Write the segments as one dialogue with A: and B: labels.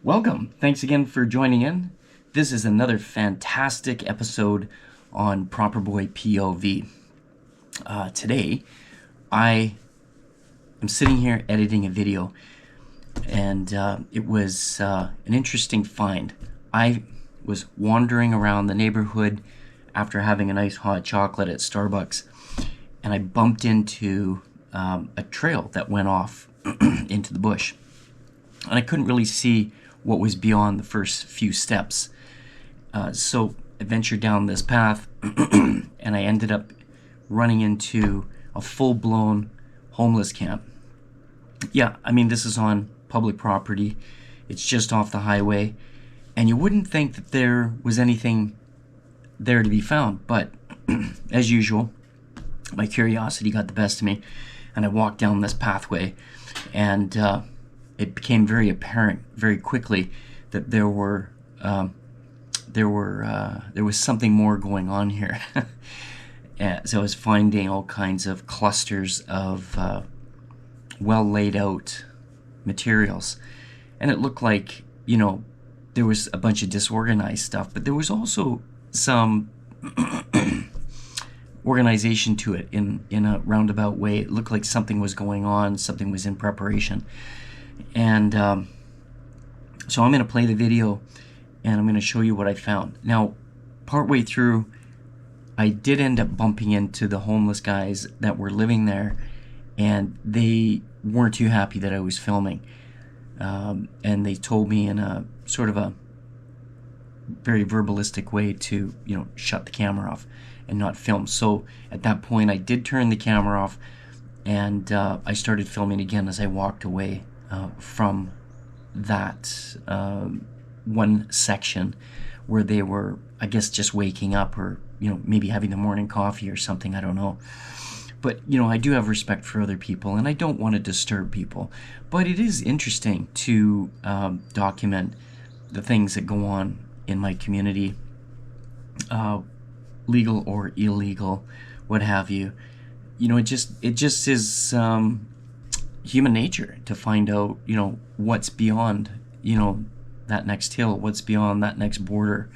A: Welcome. Thanks again for joining in. This is another fantastic episode on ProperBoy POV. Today, I am sitting here editing a video, and it was an interesting find. I was wandering around the neighborhood after having a nice hot chocolate at Starbucks, and I bumped into a trail that went off into the bush. And I couldn't really see what was beyond the first few steps. So I ventured down this path and I ended up running into a full-blown homeless camp. Yeah, I mean, this is on public property. It's just off the highway. And you wouldn't think that there was anything there to be found. But as usual, my curiosity got the best of me. And I walked down this pathway, and it became very apparent very quickly that there was something more going on here. So I was finding all kinds of clusters of well laid out materials, and it looked like, you know, there was a bunch of disorganized stuff, but there was also some organization to it in a roundabout way. It looked like something was going on, something was in preparation. And so I'm going to play the video and I'm going to show you what I found. Now, partway through, I did end up bumping into the homeless guys that were living there, and they weren't too happy that I was filming. And they told me in a sort of a very verbalistic way to, you know, shut the camera off and not film. So at that point, I did turn the camera off, and I started filming again as I walked away from that one section where they were, I guess, just waking up, or, you know, maybe having the morning coffee or something, I don't know. But, you know, I do have respect for other people, and I don't want to disturb people. But it is interesting to document the things that go on in my community, legal or illegal, what have you. You know, it just is human nature to find out, you know, what's beyond, you know, that next hill, what's beyond that next border,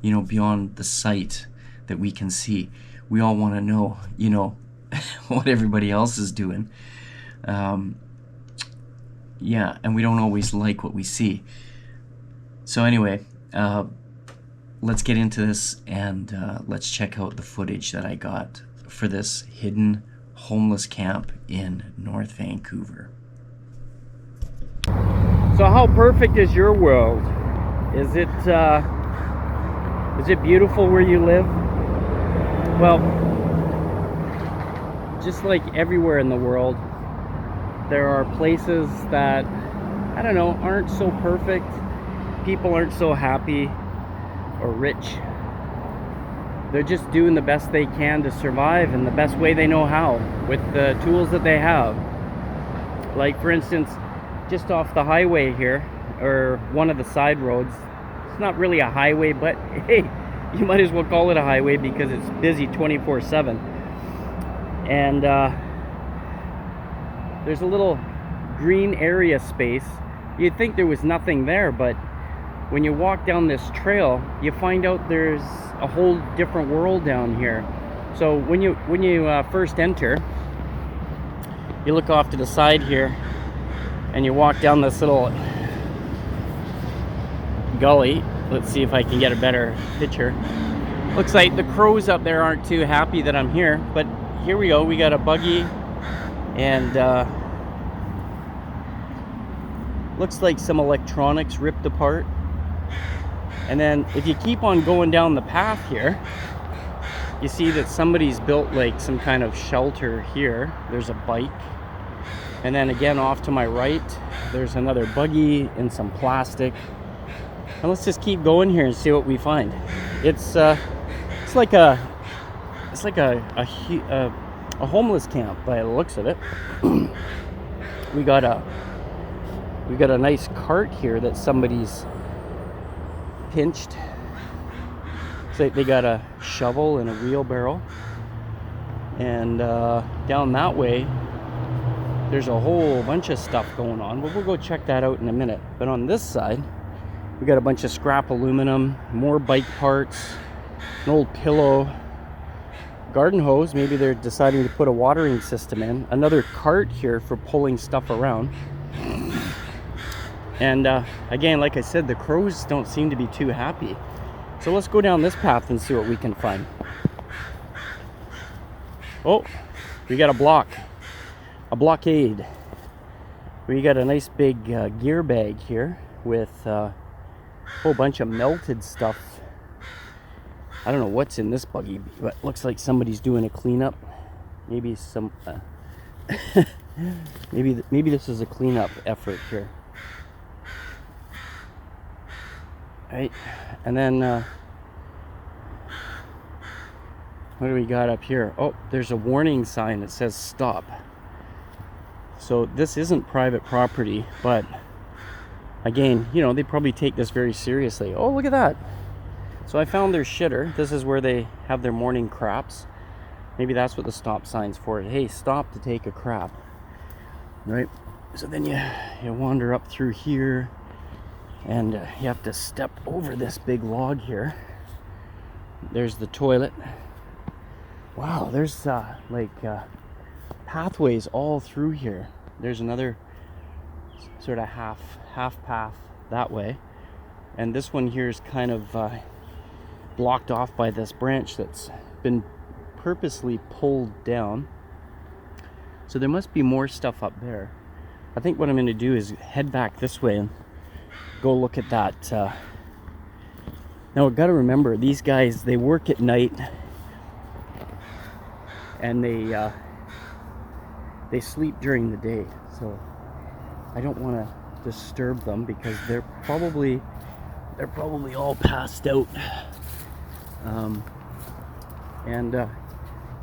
A: you know, beyond the sight that we can see. We all want to know, you know, what everybody else is doing. Yeah, and we don't always like what we see. So anyway, let's get into this, and let's check out the footage that I got for this hidden homeless camp in North Vancouver.
B: So how perfect is your world? Is it beautiful where you live? Well, just like everywhere in the world, there are places that, I don't know, aren't so perfect. People aren't so happy or rich. They're just doing the best they can to survive in the best way they know how, with the tools that they have. Like, for instance, just off the highway here, or one of the side roads, it's not really a highway, but hey, you might as well call it a highway because it's busy 24/7. And there's a little green area space. You'd think there was nothing there, but when you walk down this trail, you find out there's a whole different world down here. So when you first enter, you look off to the side here, and you walk down this little gully. Let's see if I can get a better picture. Looks like the crows up there aren't too happy that I'm here, but here we go. We got a buggy, and looks like some electronics ripped apart. And then if you keep on going down the path here, you see that somebody's built like some kind of shelter here. There's a bike. And then again, off to my right, there's another buggy and some plastic. And let's just keep going here and see what we find. It's like a homeless camp by the looks of it. We got a nice cart here that somebody's pinched. So they got a shovel and a wheelbarrow, and down that way there's a whole bunch of stuff going on, but we'll go check that out in a minute. But on this side, We got a bunch of scrap aluminum, more bike parts, an old pillow, garden hose. Maybe they're deciding to put a watering system in. Another cart here for pulling stuff around. And again, like I said, the crows don't seem to be too happy. So let's go down this path and see what we can find. Oh, we got a blockade. We got a nice big gear bag here with a whole bunch of melted stuff. I don't know what's in this buggy, but looks like somebody's doing a cleanup. Maybe some, maybe this is a cleanup effort here. Right, and then what do we got up here? Oh, there's a warning sign that says stop. So this isn't private property, but again, you know, they probably take this very seriously. Oh, look at that. So I found their shitter. This is where they have their morning craps. Maybe that's what the stop sign's for. Hey, stop to take a crap. Right? So then you wander up through here, and you have to step over this big log here. There's the toilet. Wow, there's pathways all through here. There's another sort of half path that way, and this one here is kind of blocked off by this branch that's been purposely pulled down. So there must be more stuff up there. I think what I'm going to do is head back this way and go look at that. Now I've got to remember, these guys, they work at night, and they sleep during the day. So I don't want to disturb them because they're probably all passed out.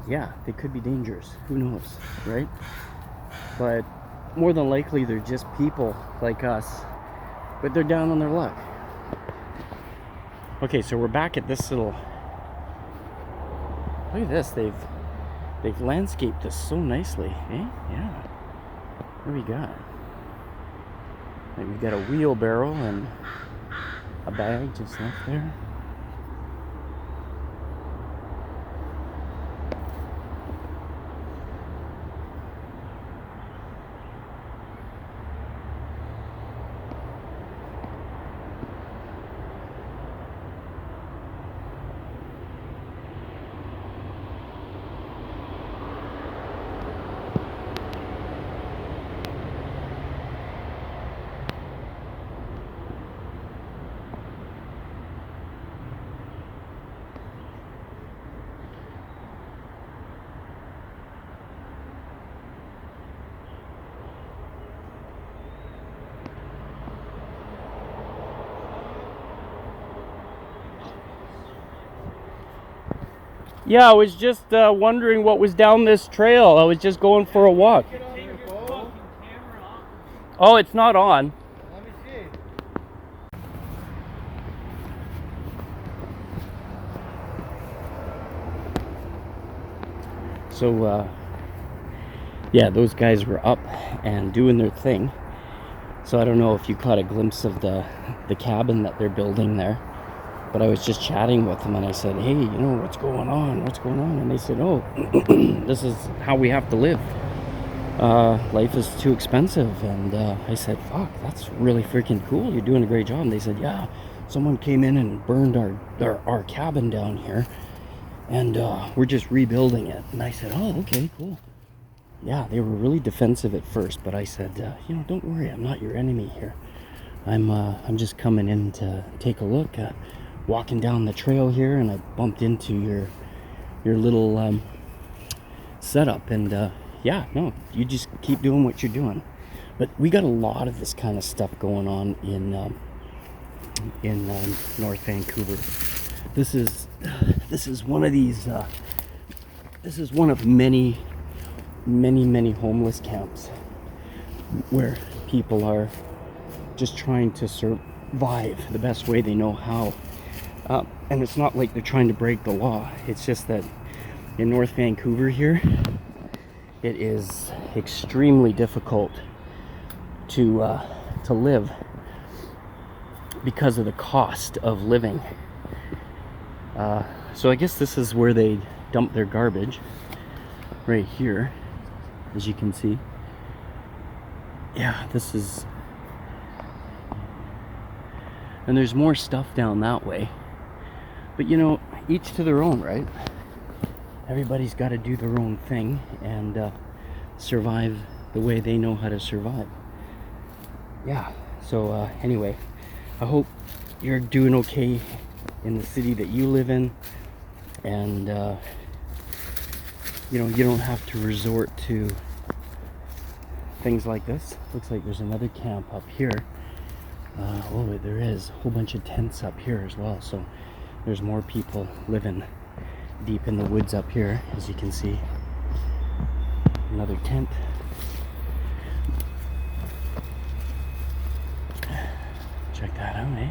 B: Yeah, they could be dangerous. Who knows, right? But more than likely, they're just people like us. But they're down on their luck. Okay, so we're back at this little... Look at this, they've landscaped this so nicely, eh? Yeah. What do we got? Like, we've got a wheelbarrow and a bag just left there. Yeah, I was just wondering what was down this trail. I was just going for a walk. Oh, it's not on.
C: Let me see.
B: So, yeah, those guys were up and doing their thing. So I don't know if you caught a glimpse of the cabin that they're building there. But I was just chatting with them, and I said, hey, you know, what's going on? What's going on? And they said, oh, this is how we have to live. Life is too expensive. And I said, fuck, that's really freaking cool. You're doing a great job. And they said, yeah, someone came in and burned our cabin down here, and we're just rebuilding it. And I said, oh, okay, cool. Yeah, they were really defensive at first, but I said, you know, don't worry, I'm not your enemy here. I'm just coming in to take a look. Walking down the trail here, and I bumped into your little setup, and yeah, no, you just keep doing what you're doing. But we got a lot of this kind of stuff going on in North Vancouver. This is one of these. This is one of many homeless camps where people are just trying to survive the best way they know how. And it's not like they're trying to break the law. It's just that in North Vancouver here, it is extremely difficult to live because of the cost of living. So I guess this is where they dump their garbage, right here, as you can see. Yeah, this is, and there's more stuff down that way. But you know, each to their own, right? Everybody's got to do their own thing and survive the way they know how to survive. Yeah, so anyway, I hope you're doing okay in the city that you live in, and you know, you don't have to resort to things like this. Looks like there's another camp up here. Oh, there is a whole bunch of tents up here as well, so there's more people living deep in the woods up here, as you can see. Another tent. Check that out, eh?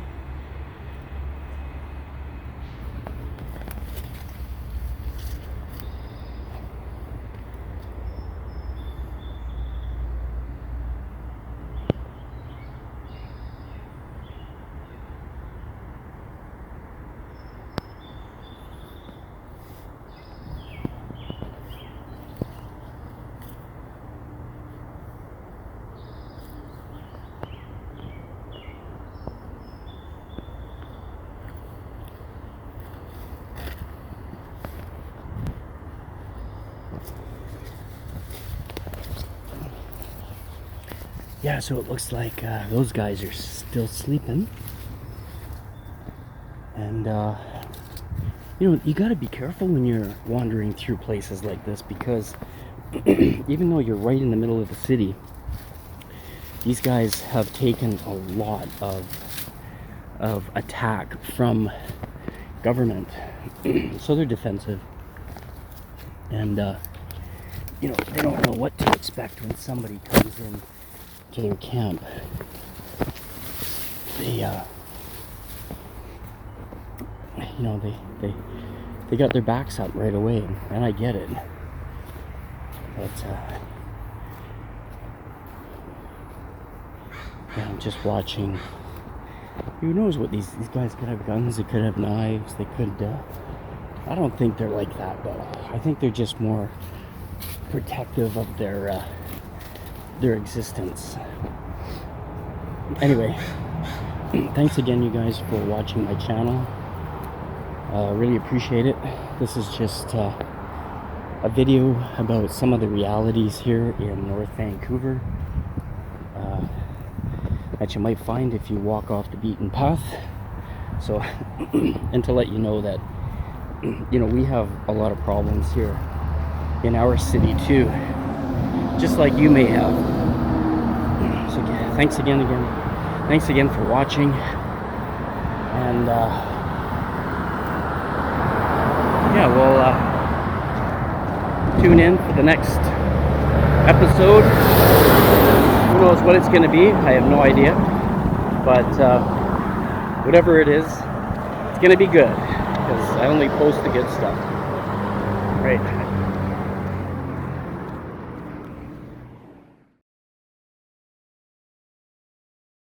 B: Yeah, so it looks like those guys are still sleeping. And, you know, you got to be careful when you're wandering through places like this, because even though you're right in the middle of the city, these guys have taken a lot of attack from government. So they're defensive. And, you know, they don't know what to expect when somebody comes in to their camp. They you know, they got their backs up right away, and I get it. But yeah, I'm just watching. Who knows what these guys could have guns, they could have knives, they could I don't think they're like that, but I think they're just more protective of their existence. Anyway, thanks again, you guys, for watching my channel. Really appreciate it. This is just a video about some of the realities here in North Vancouver that you might find if you walk off the beaten path. So, and to let you know that, you know, we have a lot of problems here in our city too, just like you may have. So thanks again for watching, and yeah, we'll tune in for the next episode. Who knows what it's going to be? I have no idea, but whatever it is, it's going to be good, because I only post the good stuff. Right.